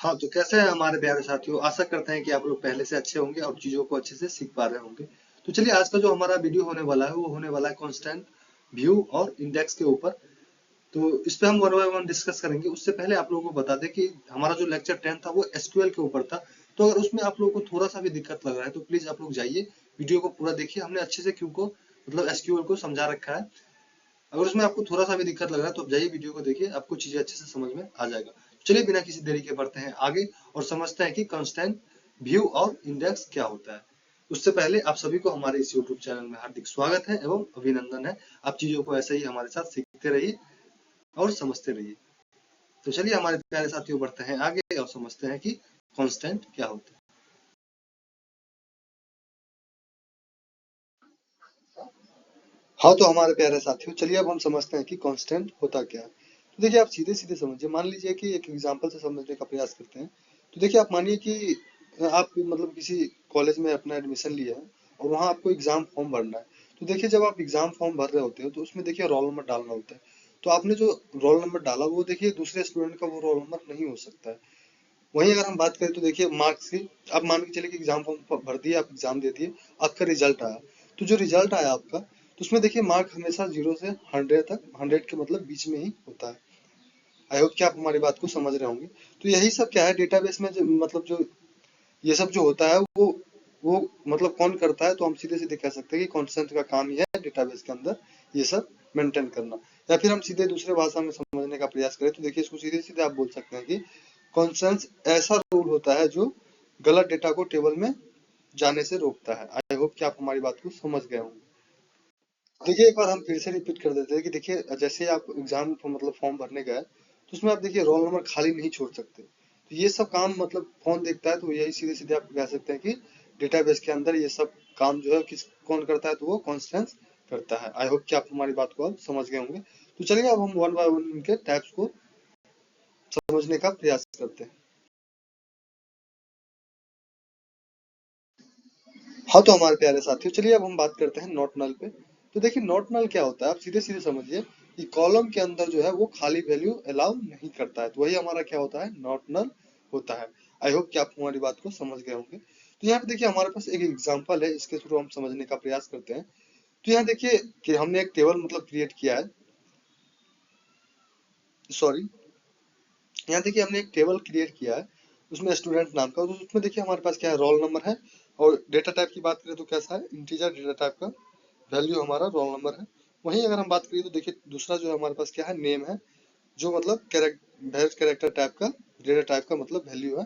हाँ, तो कैसे हैं हमारे प्यारे साथियों? आशा करते हैं कि आप लोग पहले से अच्छे होंगे और चीज़ों को अच्छे से सीख पा रहे होंगे। तो चलिए आज का जो हमारा वीडियो होने वाला है वो होने वाला है कांस्टेंट, व्यू और इंडेक्स के ऊपर। तो इस पे हम वन बाय वन डिस्कस करेंगे। उससे पहले आप लोगों को बता दें कि हमारा जो लेक्चर 10 था वो एसक्यूएल के ऊपर था। तो अगर उसमें आप लोगों को थोड़ा-सा भी दिक्कत लग रहा है तो प्लीज़ आप लोग जाइए, वीडियो को पूरा देखिए। हमने अच्छे से क्यू को मतलब एसक्यूएल को समझा रखा है। अगर उसमें आपको थोड़ा सा भी दिक्कत लग रहा है तो आप जाइए वीडियो को देखिए, आपको चीजें अच्छे से समझ में आ जाएगा। चलिए बिना किसी देरी के बढ़ते हैं आगे और समझते हैं कि कांस्टेंट, व्यू और इंडेक्स क्या होता है। उससे पहले आप सभी को हमारे इस यूट्यूब चैनल में हार्दिक स्वागत है एवं अभिनंदन है। आप चीजों को ऐसे ही हमारे साथ सीखते रहिए और समझते रहिए। तो चलिए हमारे प्यारे साथियों बढ़ते हैं आगे और समझते हैं कि कांस्टेंट क्या होता है। हाँ, तो हमारे प्यारे साथियों चलिए अब हम समझते हैं कि कांस्टेंट होता क्या है। तो देखिए आप सीधे सीधे समझिए, मान लीजिए कि एक एग्जांपल से समझने का प्रयास करते हैं। तो देखिए आप मानिए कि आप मतलब किसी कॉलेज में अपना एडमिशन लिया है और वहाँ आपको एग्जाम फॉर्म भरना है। तो देखिए जब आप एग्जाम फॉर्म भर रहे होते हो तो उसमें देखिए रोल नंबर डालना होता है। तो आपने जो रोल नंबर डाला वो देखिए दूसरे स्टूडेंट का वो रोल नंबर नहीं हो सकता है। वहीं अगर हम बात करें तो देखिए मार्क्स की, आप मान के चलिए कि एग्जाम फॉर्म भर दिए, आप एग्जाम दे दिए, आपका रिजल्ट आया। तो जो रिजल्ट आया आपका, तो उसमें देखिए मार्क हमेशा 0 से 100 तक, 100 के मतलब बीच में ही होता है। आई होप कि आप हमारी बात को समझ रहे होंगे। तो यही सब क्या है डेटाबेस में, जो मतलब जो ये सब जो होता है वो मतलब कौन करता है, तो हम सीधे सीधे कह सकते हैं कि कॉन्स्टेंट का काम ही है डेटाबेस के अंदर ये सब मेंटेन करना। या फिर हम सीधे दूसरे भाषा में समझने का प्रयास करें तो देखिए इसको सीधे सीधे आप बोल सकते हैं कि कॉन्स्टेंट ऐसा रूल होता है जो गलत डेटा को टेबल में जाने से रोकता है। आई होप कि आप हमारी बात को समझ गए होंगे। देखिए एक बार हम फिर से रिपीट कर देते हैं कि देखिए जैसे आप एग्जाम मतलब फॉर्म भरने गए तो उसमें आप देखिए रोल नंबर खाली नहीं छोड़ सकते। तो ये सब काम मतलब कौन देखता है, तो यही सीधे सीधे आप कह सकते हैं कि डेटाबेस के अंदर ये सब काम जो है किस कौन करता है, तो वो कॉन्स्टेंस करता है। आई होप कि आप हमारी बात को अब समझ गए होंगे। तो चलिए अब हम वन बाय वन इनके टाइप्स को समझने का प्रयास करते हैं। हाँ, तो हमारे प्यारे साथियों चलिए अब हम बात करते हैं नॉट नल पे। तो देखिए नॉट नल क्या होता है, आप सीधे सीधे समझिए कि कॉलम के अंदर जो है वो खाली वैल्यू अलाउ नहीं करता है। तो वही हमारा क्या होता है, नॉट नल होता है। आई होप कि आप हमारी बात को समझ गए होंगे। तो यहाँ पे देखिए हमारे पास एक एग्जांपल है, इसके थ्रू हम समझने का प्रयास करते हैं। तो यहाँ देखिए कि हमने एक टेबल मतलब क्रिएट किया है, सॉरी, यहाँ देखिए हमने एक टेबल क्रिएट किया है उसमें स्टूडेंट नाम का। तो उसमें देखिए हमारे पास क्या है, रोल नंबर है। और डेटा टाइप की बात करें तो कैसा है, इंटीजर डेटा टाइप का वैल्यू हमारा रोल नंबर है। वहीं अगर हम बात करें तो देखिए दूसरा जो हमारे पास क्या है, नेम है, जो मतलब कैरेक्टर टाइप का डेटा टाइप का मतलब वैल्यू है।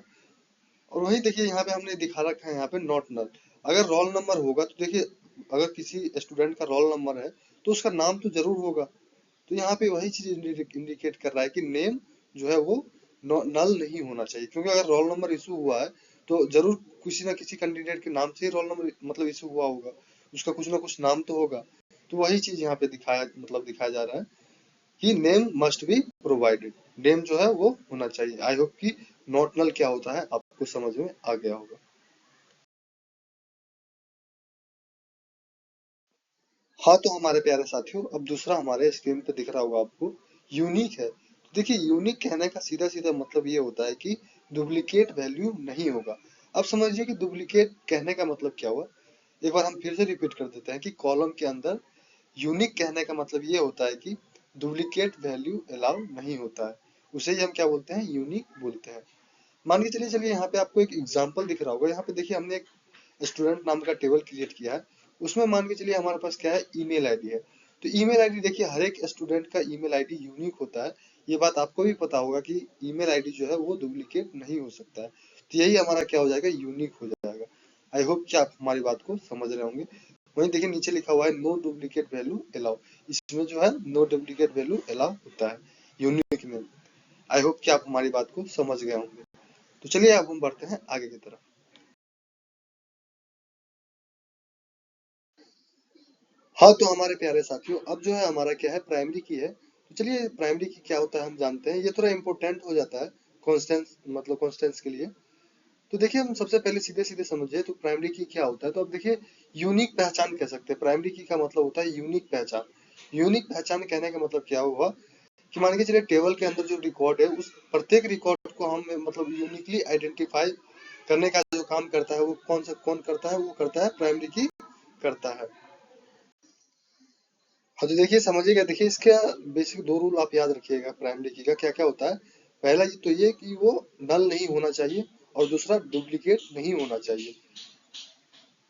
और वहीं देखिए यहाँ पे हमने दिखा रखा है यहाँ पे नॉट नल। अगर रोल नंबर होगा तो देखिए अगर किसी स्टूडेंट का रोल नंबर है तो उसका नाम तो जरूर होगा। तो यहाँ पे वही चीज इंडिकेट कर रहा है कि नेम जो है वो नल नहीं होना चाहिए, क्योंकि अगर रोल नंबर इशू हुआ है तो जरूर किसी ना किसी कैंडिडेट के नाम से ही रोल नंबर मतलब इशू हुआ होगा, उसका कुछ ना कुछ नाम तो होगा। तो वही चीज यहाँ पे दिखाया जा रहा है कि name must be provided, name जो है वो होना चाहिए। आई होप कि नॉट नल क्या होता है आपको समझ में आ गया होगा। हाँ, तो हमारे प्यारे साथियों अब दूसरा हमारे स्क्रीन पे दिख रहा होगा आपको, यूनिक है। तो देखिए यूनिक कहने का सीधा सीधा मतलब ये होता है कि डुप्लीकेट वैल्यू नहीं होगा। अब समझिए कि डुप्लीकेट कहने का मतलब क्या हुआ। एक बार हम फिर से रिपीट कर देते हैं कि कॉलम के अंदर यूनिक कहने का मतलब ये होता है कि डुप्लीकेट वैल्यू अलाउ नहीं होता है। उसे ही हम क्या बोलते हैं, यूनिक बोलते हैं। मान के चलिए चलिए यहाँ पे आपको एक एग्जाम्पल दिख रहा होगा। यहाँ पे देखिए हमने एक स्टूडेंट नाम का टेबल क्रिएट किया है। उसमें मान के चलिए हमारे पास क्या है, ईमेल आईडी है। तो ईमेल आईडी देखिए हर एक स्टूडेंट का ईमेल आईडी यूनिक होता है। ये बात आपको भी पता होगा कि ईमेल आईडी जो है वो डुप्लीकेट नहीं हो सकता है। तो यही हमारा क्या हो जाएगा, यूनिक हो जाएगा। आई होप कि आप हमारी बात को समझ रहे होंगे। वहीं देखिए नीचे लिखा हुआ है नो डुप्लीकेट वैल्यू अलाउ। इसमें जो है नो डुप्लीकेट वैल्यू अलाउ होता है, यूनिक में। आई होप कि आप हमारी बात को समझ गए होंगे। तो चलिए अब हम बढ़ते हैं आगे की तरफ। हाँ, तो हमारे प्यारे साथियों अब जो है हमारा क्या है, प्राइमरी की है। तो चलिए प्राइमरी की क्या होता है हम जानते हैं, ये थोड़ा इंपॉर्टेंट हो जाता है कॉन्स्टेंस मतलब कॉन्स्टेंस के लिए। तो देखिए हम सबसे पहले सीधे सीधे समझिए तो प्राइमरी की क्या होता है। तो अब देखिए यूनिक पहचान कह सकते हैं। प्राइमरी की का मतलब होता है यूनिक पहचान। यूनिक पहचान कहने का मतलब क्या हुआ कि मान के चलिए टेबल के अंदर जो रिकॉर्ड है उस प्रत्येक रिकॉर्ड को हम मतलब यूनिकली आइडेंटिफाई करने का जो काम करता है वो कौन करता है, वो करता है प्राइमरी की करता है। हाँ, तो देखिए समझिएगा, देखिए इसका बेसिक दो रूल आप याद रखिएगा प्राइमरी की का क्या क्या होता है। पहला तो ये कि वो नल नहीं होना चाहिए और दूसरा डुप्लीकेट नहीं होना चाहिए।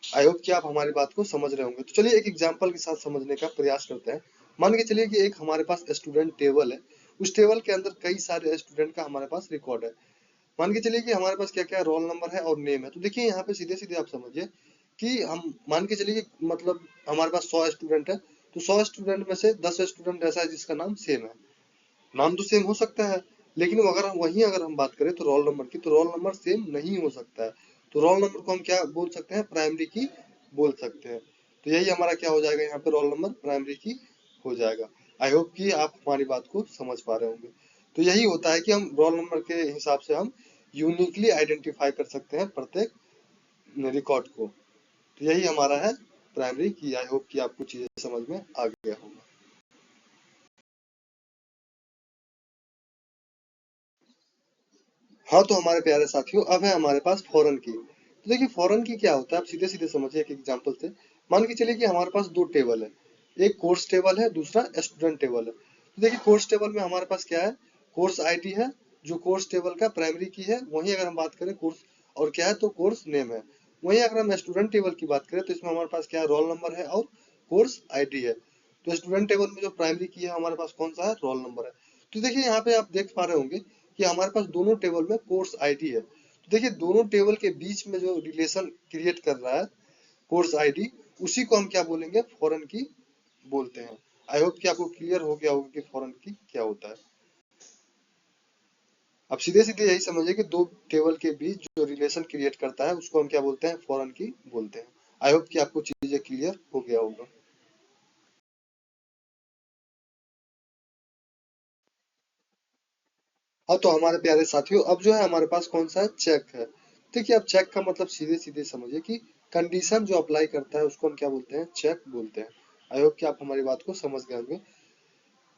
आई होप कि आप हमारी बात को समझ रहे होंगे। तो चलिए एक एग्जांपल के साथ समझने का प्रयास करते हैं। मान के चलिए कि एक हमारे पास स्टूडेंट टेबल है, उस टेबल के अंदर कई सारे स्टूडेंट का हमारे पास रिकॉर्ड है। मान के चलिए कि हमारे पास क्या क्या रोल नंबर है और नेम है। तो देखिए यहाँ पे सीधे सीधे आप समझिए कि हम मान के चलिए कि मतलब हमारे पास 100 स्टूडेंट है, तो 100 स्टूडेंट में से 10 स्टूडेंट ऐसा है जिसका नाम सेम है। नाम तो सेम हो सकता है, लेकिन वो अगर हम बात करें तो रोल नंबर की, तो रोल नंबर सेम नहीं हो सकता है। तो रोल नंबर को हम क्या बोल सकते हैं, प्राइमरी की बोल सकते हैं। तो यही हमारा क्या हो जाएगा, यहाँ पे रोल नंबर प्राइमरी की हो जाएगा। आई होप कि आप हमारी बात को समझ पा रहे होंगे। तो यही होता है कि हम रोल नंबर के हिसाब से हम यूनिकली आइडेंटिफाई कर सकते हैं प्रत्येक रिकॉर्ड को। तो यही हमारा है प्राइमरी की। आई होप कि आपको चीजें समझ में आ गया होगा। हाँ, तो हमारे प्यारे साथियों अब है हमारे पास फॉरेन की। तो देखिए फॉरेन की क्या होता है, आप सीधे सीधे समझिए एक एग्जांपल से। मान के चलिए कि हमारे पास दो टेबल है, एक कोर्स टेबल है, दूसरा स्टूडेंट टेबल है। तो देखिए कोर्स टेबल में हमारे पास क्या है, कोर्स आईडी है, जो कोर्स टेबल का प्राइमरी की है। वहीं अगर हम बात करें कोर्स और क्या है, तो कोर्स नेम है। वहीं अगर हम स्टूडेंट टेबल की बात करें तो इसमें हमारे पास क्या है, रोल नंबर है और कोर्स आईडी है। तो स्टूडेंट टेबल में जो प्राइमरी की है हमारे पास कौन सा है, रोल नंबर है। तो देखिए यहाँ पे आप देख पा रहे होंगे कि हमारे पास दोनों टेबल में कोर्स आईडी है। तो देखिए दोनों टेबल के बीच में जो रिलेशन क्रिएट कर रहा है कोर्स आईडी, उसी को हम क्या बोलेंगे, फॉरेन की बोलते हैं। आई होप कि आपको क्लियर हो गया होगा कि फॉरेन की क्या होता है। अब सीधे सीधे यही समझिए कि दो टेबल के बीच जो रिलेशन क्रिएट करता है उसको हम क्या बोलते हैं, फॉरेन की बोलते हैं। आई होप कि आपको चीजें क्लियर हो गया होगा। हाँ, तो हमारे प्यारे साथियों अब जो है हमारे पास कौन सा है, चेक है। देखिए अब चेक का मतलब सीधे सीधे समझिए कि कंडीशन जो अप्लाई करता है उसको हम क्या बोलते हैं, चेक बोलते हैं। आई होप कि आप हमारी बात को समझ गए होंगे।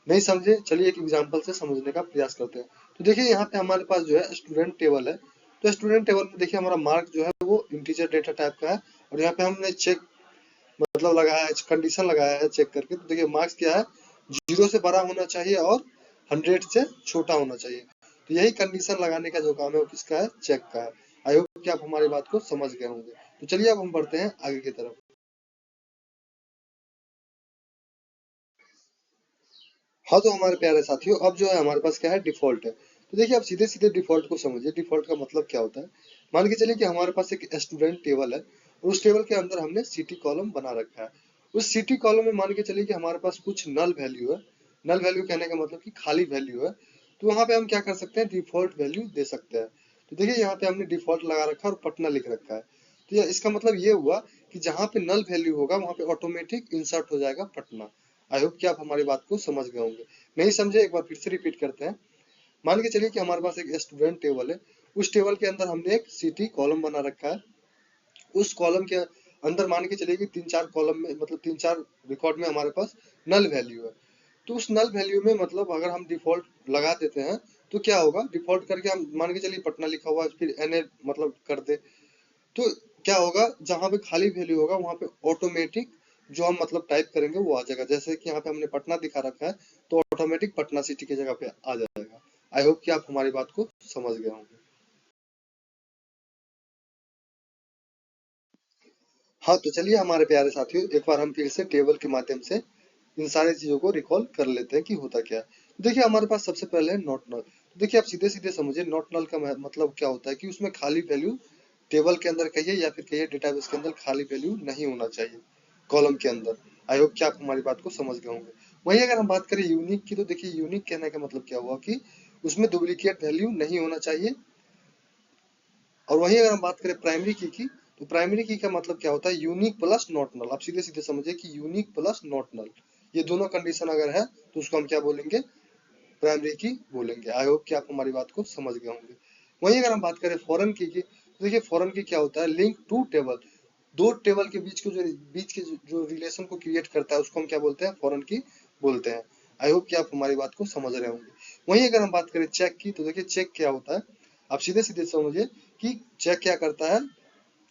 नहीं समझे, चलिए एक एग्जांपल से समझने का प्रयास करते हैं। तो देखिए यहाँ पे हमारे पास जो है स्टूडेंट टेबल है। तो स्टूडेंट टेबल में देखिए हमारा मार्क जो है वो इंटीजर डेटा टाइप का है, और यहाँ पे हमने चेक मतलब लगाया है, कंडीशन लगाया है चेक करके। तो देखिए मार्क्स क्या है, 0 से बड़ा होना चाहिए और 100 से छोटा होना चाहिए। तो यही कंडीशन लगाने का जो काम है वो किसका है, चेक का है। आई होप कि आप हमारी बात को समझ गए होंगे। तो चलिए अब हम बढ़ते हैं आगे की तरफ। हाँ, तो हमारे प्यारे साथियों अब जो है हमारे पास क्या है, डिफॉल्ट है। तो देखिए आप सीधे सीधे डिफॉल्ट को समझिए। डिफॉल्ट का मतलब क्या होता है, मान के चलिए कि हमारे पास एक स्टूडेंट टेबल है और उस टेबल के अंदर हमने सिटी कॉलम बना रखा है। उस सिटी कॉलम में मान के चलिए कि हमारे पास कुछ नल वैल्यू है। नल वैल्यू कहने का मतलब कि खाली वैल्यू है। तो वहां पे हम क्या कर सकते हैं, डिफॉल्ट वैल्यू दे सकते हैं। तो देखिए यहाँ पे हमने डिफॉल्ट लगा रखा है और पटना लिख रखा है। तो इसका मतलब ये हुआ कि जहाँ पे नल वैल्यू होगा वहां पे ऑटोमेटिक इंसर्ट हो जाएगा पटना। आई होप कि आप हमारी बात को समझ गए होंगे। नहीं समझे, एक बार फिर से रिपीट करते हैं। मान के चलिए कि हमारे पास एक स्टूडेंट टेबल है, उस टेबल के अंदर हमने एक सिटी कॉलम बना रखा है। उस कॉलम के अंदर मान के चलिए कि तीन चार कॉलम में मतलब तीन चार रिकॉर्ड में हमारे पास नल वैल्यू है। तो उस नल वैल्यू में मतलब अगर हम डिफॉल्ट लगा देते हैं तो क्या होगा, डिफॉल्ट करके हम मान के चलिए पटना लिखा हुआ है फिर एन मतलब कर दे, तो क्या होगा, जहां पे खाली वैल्यू होगा वहां पे ऑटोमेटिक जो हम मतलब टाइप करेंगे वो आ जाएगा। जैसे कि यहाँ पे हमने पटना दिखा रखा है तो ऑटोमेटिक पटना सिटी की जगह पे आ जाएगा। आई होप कि आप हमारी बात को समझ गए होंगे। हाँ, तो चलिए हमारे प्यारे साथियों एक बार हम फिर से टेबल के माध्यम से इन सारी चीजों को रिकॉल कर लेते हैं कि होता क्या है। तो देखिए हमारे पास सबसे पहले है नॉट नल। तो देखिए आप सीधे सीधे समझिए नॉट नल का मतलब क्या होता है कि उसमें खाली वैल्यू टेबल के अंदर कहिए या फिर कहिए डेटाबेस के अंदर खाली वैल्यू नहीं होना चाहिए कॉलम के अंदर। आई होप कि आप हमारी बात को समझ गए होंगे। वहीं अगर हम बात करें यूनिक की, तो देखिए यूनिक कहने का मतलब क्या हुआ कि उसमें डुप्लीकेट वैल्यू नहीं होना चाहिए। और वहीं अगर हम बात करें प्राइमरी की, तो प्राइमरी की का मतलब क्या होता है, यूनिक प्लस नॉट नल। आप सीधे सीधे समझिए कि यूनिक प्लस नॉट नल, ये दोनों कंडीशन अगर है तो उसको हम क्या बोलेंगे, प्राइमरी की बोलेंगे। आई होप कि आप हमारी बात को समझ गए होंगे। वहीं अगर हम बात करें फॉरेन की, तो देखिए फॉरेन की क्या होता है, लिंक टू टेबल। दो टेबल के बीच के जो रिलेशन को क्रिएट करता है उसको हम क्या बोलते हैं, फॉरेन की बोलते हैं। आई होप कि आप हमारी बात को समझ रहे होंगे। वहीं अगर हम बात करें चेक की, तो देखिए चेक क्या होता है, आप सीधे सीधे समझिए कि चेक क्या करता है,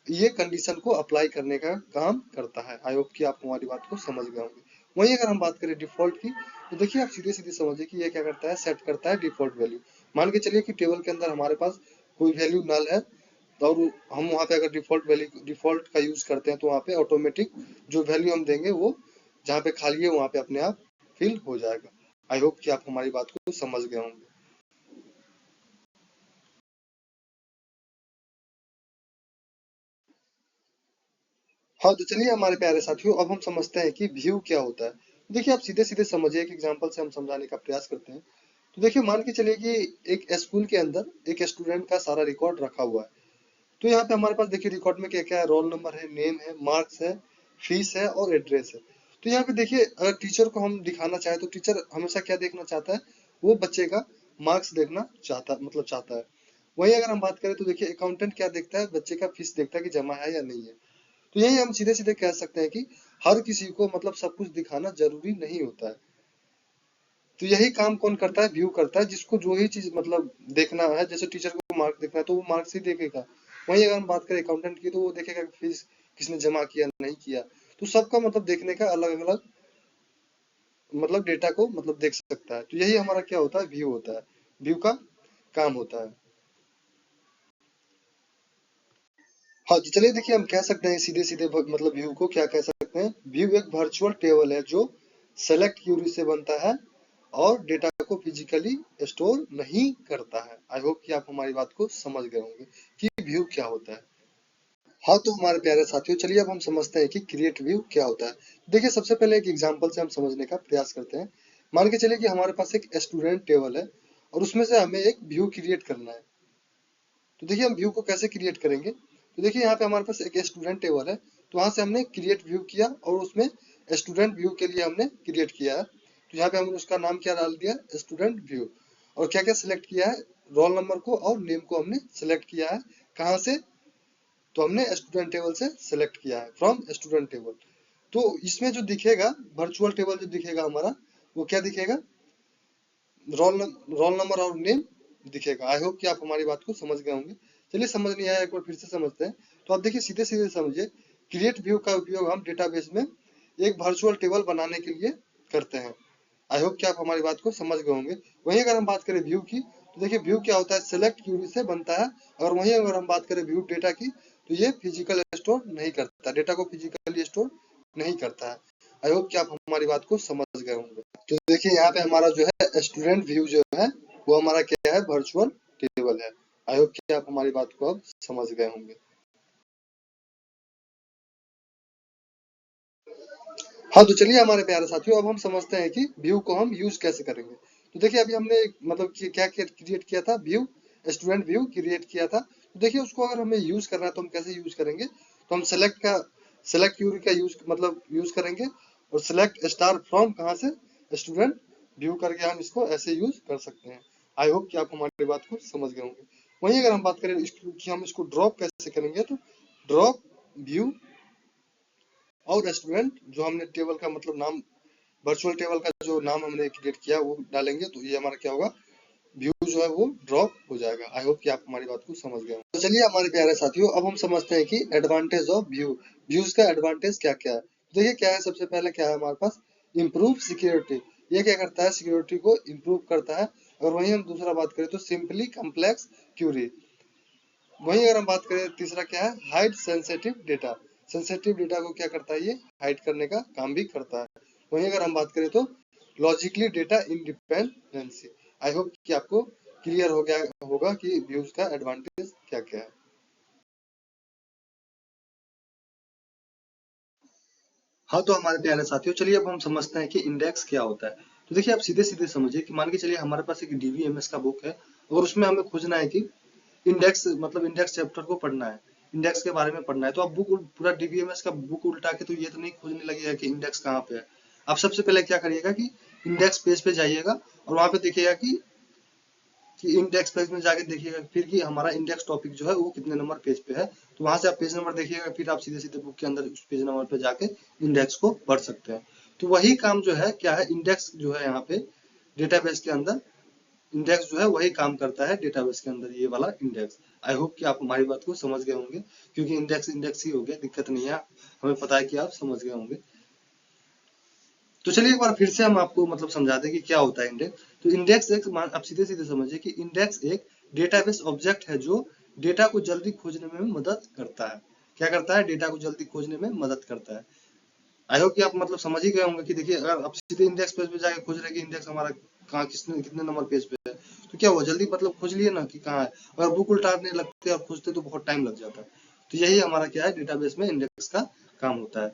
ये कंडीशन को अप्लाई करने का काम करता है। आई होप कि आप हमारी बात को समझ गए होंगे। वहीं अगर हम बात करें डिफॉल्ट की, तो देखिए आप सीधे सीधे समझिए कि ये क्या करता है, सेट करता है डिफॉल्ट वैल्यू। मान के चलिए कि टेबल के अंदर हमारे पास कोई वैल्यू नल है, तो और हम वहाँ पे अगर डिफॉल्ट वैल्यू डिफॉल्ट का यूज करते हैं तो वहाँ पे ऑटोमेटिक जो वैल्यू हम देंगे वो जहाँ पे खाली है वहाँ पे अपने आप फिल हो जाएगा। आई होप कि आप हमारी बात को समझ गए होंगे। हाँ तो चलिए हमारे प्यारे साथियों, अब हम समझते हैं कि व्यू क्या होता है। देखिए आप सीधे सीधे समझिए, एक एग्जांपल से हम समझाने का प्रयास करते हैं। तो देखिए मान के चलिए कि एक स्कूल के अंदर एक स्टूडेंट का सारा रिकॉर्ड रखा हुआ है। तो यहाँ पे हमारे पास देखिए रिकॉर्ड में क्या क्या है, रोल नंबर है, नेम है, मार्क्स है, फीस है और एड्रेस है। तो यहाँ पे देखिए अगर टीचर को हम दिखाना चाहे तो टीचर हमेशा क्या देखना चाहता है, वो बच्चे का मार्क्स देखना चाहता है। वहीं अगर हम बात करें तो देखिए अकाउंटेंट क्या देखता है, बच्चे का फीस देखता है कि जमा है या नहीं है। तो यही हम सीधे सीधे कह सकते हैं कि हर किसी को मतलब सब कुछ दिखाना जरूरी नहीं होता है। तो यही काम कौन करता है, व्यू करता है। जिसको जो ही चीज मतलब देखना है, जैसे टीचर को मार्क देखना है तो वो मार्क्स ही देखेगा। वहीं अगर हम बात करें अकाउंटेंट की, तो वो देखेगा कि फीस किसने जमा किया नहीं किया। तो सबका मतलब देखने का अलग अलग मतलब डेटा को मतलब देख सकता है। तो यही हमारा क्या होता है, व्यू होता है, व्यू का काम होता है। हाँ तो चलिए देखिए हम कह सकते हैं सीधे सीधे मतलब व्यू को क्या कह सकते हैं, व्यू एक वर्चुअल टेबल है जो सेलेक्ट क्यूरी से बनता है और डेटा को फिजिकली स्टोर नहीं करता है। आई होप कि आप हमारी बात को समझ गए होंगे कि व्यू क्या होता है। हाँ तो हमारे प्यारे साथियों, चलिए अब हम समझते हैं कि क्रिएट व्यू क्या होता है। देखिए सबसे पहले एक एग्जांपल से हम समझने का प्रयास करते हैं। मान के चलिए कि हमारे पास एक स्टूडेंट टेबल है और उसमें से हमें एक व्यू क्रिएट करना है। तो देखिए हम व्यू को कैसे क्रिएट करेंगे, तो देखिए यहाँ पे हमारे पास एक स्टूडेंट टेबल है, तो वहां से हमने क्रिएट व्यू किया और उसमें स्टूडेंट व्यू के लिए हमने क्रिएट किया है। तो यहाँ पे हमने उसका नाम क्या डाल दिया, स्टूडेंट व्यू। और क्या क्या सिलेक्ट किया है, रोल नंबर को और नेम को हमने सिलेक्ट किया है। कहाँ से, तो हमने स्टूडेंट टेबल से सिलेक्ट किया है, फ्रॉम स्टूडेंट टेबल। तो इसमें जो दिखेगा वर्चुअल टेबल जो दिखेगा हमारा, वो क्या दिखेगा, रोल नंबर और नेम दिखेगा। आई होप कि आप हमारी बात को समझ गए होंगे। चलिए समझ नहीं आया एक बार फिर से समझते हैं। तो आप देखिए सीधे सीधे समझिए, क्रिएट व्यू का उपयोग हम डेटाबेस में एक वर्चुअल टेबल बनाने के लिए करते हैं। आई होप कि आप हमारी बात को समझ गए होंगे। वहीं अगर हम बात करें व्यू की, तो देखिए व्यू क्या होता है, सेलेक्ट क्यूरी से बनता है। और वहीं अगर हम बात करें व्यू डेटा की, तो ये फिजिकल स्टोर नहीं करता, डेटा को फिजिकली स्टोर नहीं करता है। आई होप कि आप हमारी बात को समझ गए होंगे। तो देखिए यहाँ पे हमारा जो है स्टूडेंट व्यू जो है वो हमारा क्या है, वर्चुअल टेबल है। आई होप कि आप हमारी बात को अब समझ गए होंगे। हाँ तो चलिए हमारे प्यारे साथियों, अब हम समझते हैं कि व्यू को हम यूज कैसे करेंगे। तो देखिए अभी हमने मतलब कि क्या क्रिएट किया था, व्यू, स्टूडेंट व्यू क्रिएट किया था। तो देखिए उसको अगर हमें यूज करना है तो हम कैसे यूज करेंगे, तो हम सेलेक्ट क्यूरी का यूज मतलब यूज करेंगे। और सिलेक्ट स्टार फ्रॉम कहाँ से, स्टूडेंट व्यू करके हम इसको ऐसे यूज कर सकते हैं। आई होप कि आप हमारी बात को समझ गए होंगे। वहीं अगर हम बात करें कि हम इसको ड्रॉप कैसे करेंगे, तो ड्रॉप व्यू और स्टूडेंट जो हमने टेबल का मतलब नाम, वर्चुअल टेबल का जो नाम हमने क्रिएट किया वो डालेंगे, तो ये हमारा क्या होगा, व्यू जो है वो ड्रॉप हो जाएगा। आई होप कि आप हमारी बात को समझ गए हो। तो चलिए हमारे प्यारे साथियों, अब हम समझते हैं कि एडवांटेज ऑफ व्यू, व्यूज का एडवांटेज क्या क्या है। देखिए क्या है, सबसे पहले क्या है हमारे पास, इम्प्रूव सिक्योरिटी। ये क्या करता है, सिक्योरिटी को इम्प्रूव करता है। और वहीं हम दूसरा बात करें तो सिंपली कम्प्लेक्स क्यूरी। वहीं अगर हम बात करें तीसरा क्या है, hide sensitive data. Sensitive data को क्या करता है, ये हाइड करने का काम भी करता है। वहीं अगर हम बात करें तो logically data independency. I hope कि आपको क्लियर हो गया होगा कि व्यूज का एडवांटेज क्या क्या है। हाँ तो हमारे प्यारे साथियों, चलिए अब हम समझते हैं कि इंडेक्स क्या होता है। तो देखिए आप सीधे सीधे समझिए कि मान के चलिए हमारे पास एक डीबीएमएस का बुक है और उसमें हमें खोजना है कि इंडेक्स मतलब इंडेक्स चैप्टर को पढ़ना है, इंडेक्स के बारे में पढ़ना है। तो आप बुक पूरा डीबीएमएस का बुक उल्टा के तो ये तो नहीं खोजने लगेगा कि इंडेक्स कहाँ पे है। आप सबसे पहले क्या करिएगा कि इंडेक्स पेज पे जाइएगा और वहां पे देखिएगा कि इंडेक्स पेज में जाके देखिएगा फिर कि हमारा इंडेक्स टॉपिक जो है वो कितने नंबर पेज पे है। तो वहां से आप पेज नंबर देखिएगा, फिर आप सीधे सीधे बुक के अंदर उस पेज नंबर पे जाके इंडेक्स को पढ़ सकते हैं। तो वही काम जो है क्या है, इंडेक्स जो है यहाँ पे डेटाबेस के अंदर इंडेक्स जो है वही काम करता है डेटाबेस के अंदर, ये वाला इंडेक्स। आई होप कि आप हमारी बात को समझ गए होंगे, क्योंकि इंडेक्स इंडेक्स ही हो गया, दिक्कत नहीं है, हमें पता है कि आप समझ गए होंगे। तो चलिए एक बार फिर से हम आपको मतलब समझाते हैं कि क्या होता है इंडेक्स। तो इंडेक्स एक, आप सीधे सीधे समझिए कि इंडेक्स एक डेटाबेस ऑब्जेक्ट है जो डेटा को जल्दी खोजने में मदद करता है। क्या करता है? डेटा को जल्दी खोजने में मदद करता है। आई होप कि आप मतलब समझ ही गए होंगे कि देखिए अगर आप सीधे इंडेक्स पेज पे जाके खोज रहे कि इंडेक्स हमारा कहाँ किसने कितने नंबर पेज पे है, तो क्या हुआ, जल्दी मतलब खोज लिए ना कि कहाँ है। अगर बुक उल्टाने लगते और खोजते तो बहुत टाइम लग जाता है। तो यही हमारा क्या है, डेटाबेस में इंडेक्स का काम होता है।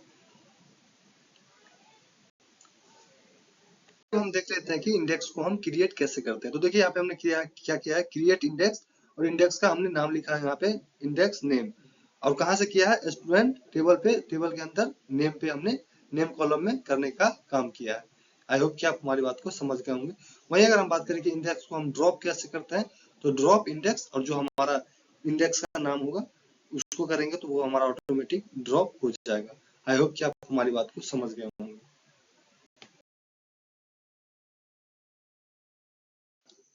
तो हम देख लेते हैं कि इंडेक्स को हम क्रिएट कैसे करते हैं। तो देखिए यहाँ पे हमने क्या किया है, क्रिएट इंडेक्स, और इंडेक्स का हमने नाम लिखा है यहाँ पे इंडेक्स नेम। और कहाँ से किया है, स्टूडेंट टेबल पे, टेबल के अंदर नेम पे हमने नेम कॉलम में करने का काम किया है। आई होप कि आप हमारी बात को समझ गए होंगे। वहीं अगर हम बात करें कि इंडेक्स को हम ड्रॉप कैसे करते हैं, तो ड्रॉप इंडेक्स, और जो हमारा इंडेक्स का नाम होगा उसको करेंगे तो वो हमारा ऑटोमेटिक ड्रॉप हो जाएगा। आई होप कि आप हमारी बात को समझ गए होंगे।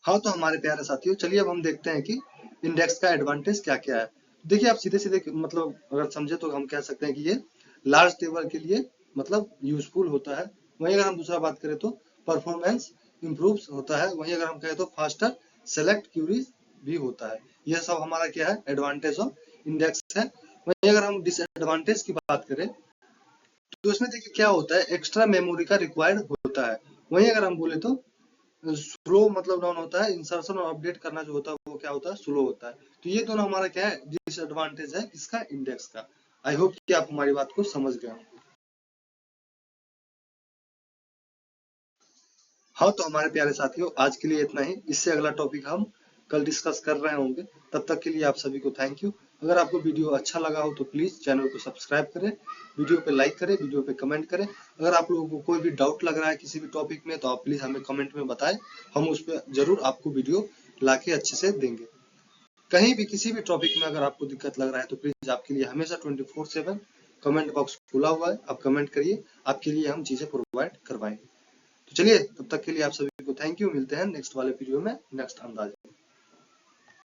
हाँ तो हमारे प्यारे साथियों, चलिए अब हम देखते हैं कि इंडेक्स का एडवांटेज क्या क्या है। देखिए आप सीधे सीधे मतलब अगर समझे तो हम कह सकते हैं कि ये लार्ज टेबल के लिए मतलब यूजफुल होता है। वहीं अगर हम दूसरा बात करें तो परफॉर्मेंस इम्प्रूव होता है। वहीं अगर हम कहें तो फास्टर सेलेक्ट क्यूरीज भी होता है। यह सब हमारा क्या है, एडवांटेज ऑफ इंडेक्स है। वहीं अगर हम डिसएडवांटेज की बात करें तो इसमें देखिए क्या होता है, एक्स्ट्रा मेमोरी का रिक्वायर्ड होता है। वहीं अगर हम बोले तो स्लो मतलब डाउन होता है, इंसर्शन और अपडेट करना जो होता है वो क्या होता है, स्लो होता है। तो ये दोनों हमारा क्या है, डिसएडवांटेज है किसका, इंडेक्स का। आई होप कि आप हमारी बात को समझ गए होंगे। हाँ तो हमारे प्यारे साथियों, आज के लिए इतना ही। इससे अगला टॉपिक हम कल डिस्कस कर रहे होंगे। तब तक के लिए आप सभी को थैंक यू। अगर आपको वीडियो अच्छा लगा हो तो प्लीज चैनल को सब्सक्राइब करें, वीडियो पे लाइक करें, वीडियो पे कमेंट करें। अगर आप लोगों को कोई भी डाउट लग रहा है किसी भी टॉपिक में तो आप प्लीज हमें कमेंट में बताएं, हम उस पर जरूर आपको वीडियो लाके अच्छे से देंगे। कहीं भी किसी भी टॉपिक में अगर आपको दिक्कत लग रहा है तो प्लीज आपके लिए हमेशा 24/7 कमेंट बॉक्स खुला हुआ है, आप कमेंट करिए, आपके लिए हम चीजें प्रोवाइड करवाएंगे। तो चलिए तब तक के लिए आप सभी को थैंक यू, मिलते हैं नेक्स्ट वाले वीडियो में नेक्स्ट अंदाज में।